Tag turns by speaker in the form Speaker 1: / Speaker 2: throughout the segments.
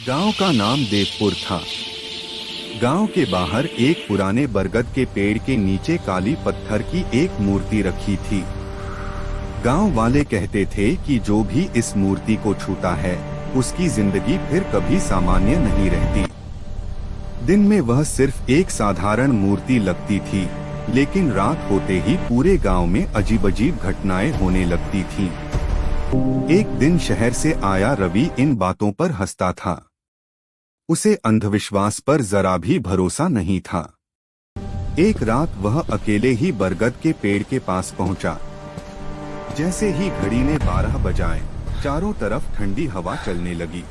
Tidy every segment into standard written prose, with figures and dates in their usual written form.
Speaker 1: गांव का नाम देवपुर था। गांव के बाहर एक पुराने बरगद के पेड़ के नीचे काली पत्थर की एक मूर्ति रखी थी। गांव वाले कहते थे कि जो भी इस मूर्ति को छूता है उसकी जिंदगी फिर कभी सामान्य नहीं रहती। दिन में वह सिर्फ एक साधारण मूर्ति लगती थी, लेकिन रात होते ही पूरे गांव में अजीब-अजीब घटनाएं होने लगती थीं। एक दिन शहर से आया रवि इन बातों पर हंसता था। उसे अंधविश्वास पर जरा भी भरोसा नहीं था। एक रात वह अकेले ही बरगद के पेड़ के पास पहुंचा। जैसे ही घड़ी ने 12 बजाए, चारों तरफ ठंडी हवा चलने लगी।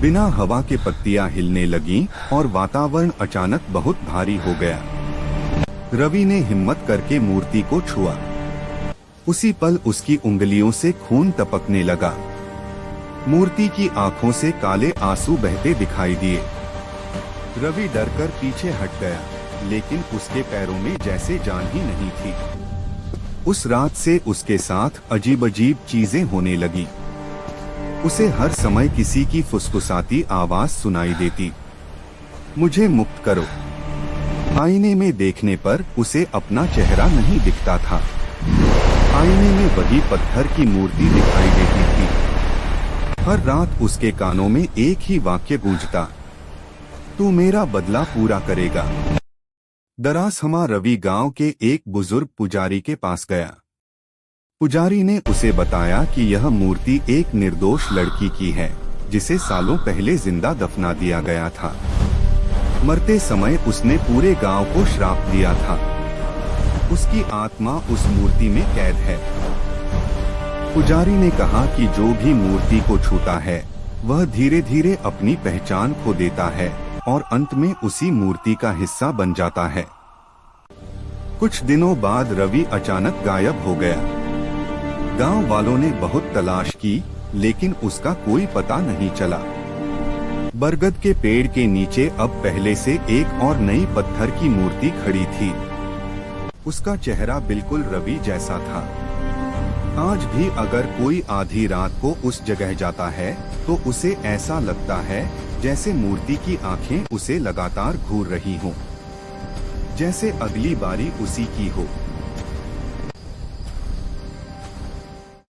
Speaker 1: बिना हवा के पत्तियां हिलने लगीं और वातावरण अचानक बहुत भारी हो गया। रवि ने हिम्मत करके मूर्ति को छुआ। उसी पल उसकी उंगलियों से खून टपकने लगा। मूर्ति की आंखों से काले आंसू बहते दिखाई दिए। रवि डरकर पीछे हट गया, लेकिन उसके पैरों में जैसे जान ही नहीं थी। उस रात से उसके साथ अजीब-अजीब चीजें होने लगी। उसे हर समय किसी की फुसफुसाती आवाज सुनाई देती, मुझे मुक्त करो। आईने में देखने पर उसे अपना चेहरा नहीं दिखता था। आईने में वही पत्थर की मूर्ति दिखाई देती थी। हर रात उसके कानों में एक ही वाक्य गूंजता, तू मेरा बदला पूरा करेगा। दरासहमा रवि गांव के एक बुजुर्ग पुजारी के पास गया। पुजारी ने उसे बताया कि यह मूर्ति एक निर्दोष लड़की की है, जिसे सालों पहले जिंदा दफना दिया गया था। मरते समय उसने पूरे गांव को श्राप दिया था। उसकी आत्मा उस मूर्ति में कैद है। पुजारी ने कहा कि जो भी मूर्ति को छूता है वह धीरे धीरे अपनी पहचान खो देता है और अंत में उसी मूर्ति का हिस्सा बन जाता है। कुछ दिनों बाद रवि अचानक गायब हो गया। गांव वालों ने बहुत तलाश की, लेकिन उसका कोई पता नहीं चला। बरगद के पेड़ के नीचे अब पहले से एक और नई पत्थर की मूर्ति खड़ी थी। उसका चेहरा बिल्कुल रवि जैसा था। आज भी अगर कोई आधी रात को उस जगह जाता है तो उसे ऐसा लगता है जैसे मूर्ति की आंखें उसे लगातार घूर रही हों, जैसे अगली बारी उसी की हो।